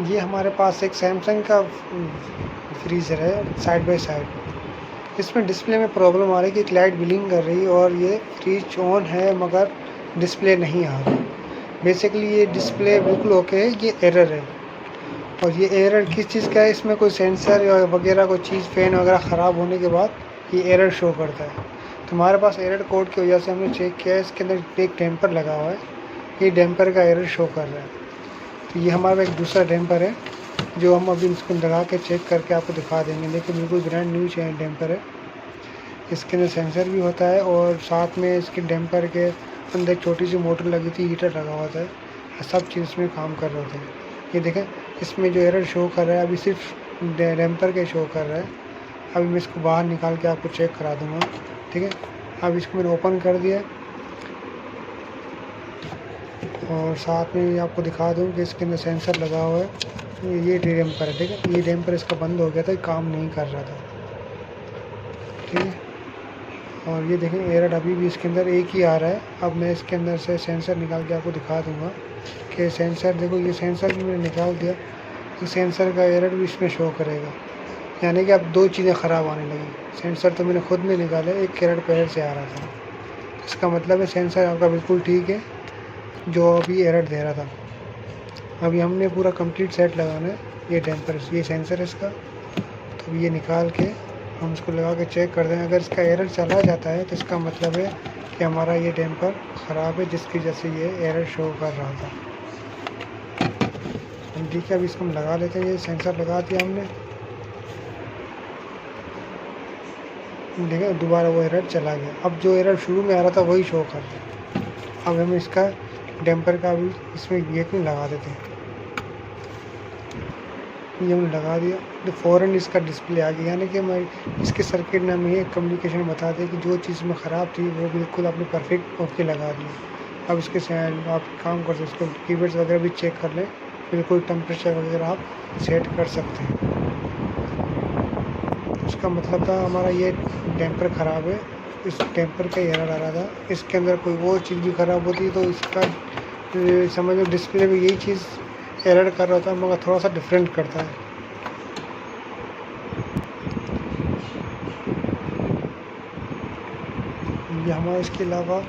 ये हमारे पास एक सैमसंग का फ्रीज़र है साइड बाय साइड। इसमें डिस्प्ले में प्रॉब्लम आ रही है कि लाइट ब्लिंक कर रही है और ये फ्रिज ऑन है मगर डिस्प्ले नहीं आ रही। बेसिकली ये डिस्प्ले बिल्कुल ओके है, ये एरर है। और ये एरर किस चीज़ का है, इसमें कोई सेंसर या वगैरह कोई चीज़ फ़ैन वगैरह ख़राब होने के बाद ये एरर शो करता है। तो हमारे पास एरर कोड की वजह से हमने चेक किया है, इसके अंदर एक डैम्पर लगा हुआ है, ये डैम्पर का एरर शो कर रहा है। तो ये हमारा एक दूसरा डैम्पर है जो हम अभी इसको लगा के चेक करके आपको दिखा देंगे। देखिए बिल्कुल ब्रांड न्यू डैम्पर है। इसके अंदर सेंसर भी होता है और साथ में इसके डैम्पर के अंदर छोटी सी मोटर लगी थी, हीटर लगा हुआ था, सब चीज़ इसमें काम कर रहे थे। ये देखें इसमें जो एरर शो कर रहा है अभी सिर्फ डैम्पर के शो कर रहा है। अभी मैं इसको बाहर निकाल के आपको चेक करा दूँगा, ठीक है। अब इसको मैंने ओपन कर दिया और साथ में आपको दिखा दूँ कि इसके अंदर सेंसर लगा हुआ है। ये डैम्पर है, ठीक है। ये डैम्पर इसका बंद हो गया था, काम नहीं कर रहा था, ठीक है। और ये देखें एरर अभी भी इसके अंदर एक ही आ रहा है। अब मैं इसके अंदर से सेंसर निकाल के आपको दिखा दूंगा कि सेंसर देखो, ये सेंसर भी मैंने निकाल दिया, तो सेंसर का एरर भी इसमें शो करेगा। यानी कि अब दो चीज़ें ख़राब आने लगी। सेंसर तो मैंने खुद नहीं निकाला, एक एरर पैर से आ रहा था। इसका मतलब है सेंसर आपका बिल्कुल ठीक है जो अभी एरर दे रहा था। अभी हमने पूरा कंप्लीट सेट लगाना है। ये डैम्पर, ये सेंसर है इसका, तो ये निकाल के हम इसको लगा के चेक कर दें। अगर इसका एरर चला जाता है तो इसका मतलब है कि हमारा ये डैम्पर ख़राब है, जिसकी वजह से ये एरर शो कर रहा था। ठीक है, अब इसको हम लगा लेते हैं। ये सेंसर लगा दिया हमने, देखिए दोबारा वो एरर चला गया। अब जो एरर शुरू में आ रहा था वही शो कर रहा है। अब हम इसका डैम्पर का भी इसमें ये क्यों लगा देते हैं। ये हमने लगा दिया तो फ़ौरन इसका डिस्प्ले आ गया। यानी कि मैं इसके सर्किट ने हमें कम्युनिकेशन बता दिया कि जो चीज़ में ख़राब थी वो बिल्कुल आपने परफेक्ट ओके लगा दिया। अब इसके आप काम कर सकते, इसको कीबोर्ड्स वगैरह भी चेक कर लें, बिल्कुल टेम्परेचर वगैरह आप सेट कर सकते हैं। उसका मतलब था हमारा ये डैम्पर ख़राब है, इस डैम्पर का एरर आ रहा था। इसके अंदर कोई और चीज़ भी ख़राब होती तो इसका समझ लो डिस्प्ले में यही चीज़ एरर कर रहा था मगर थोड़ा सा डिफरेंट करता है। ये हमारा इसके अलावा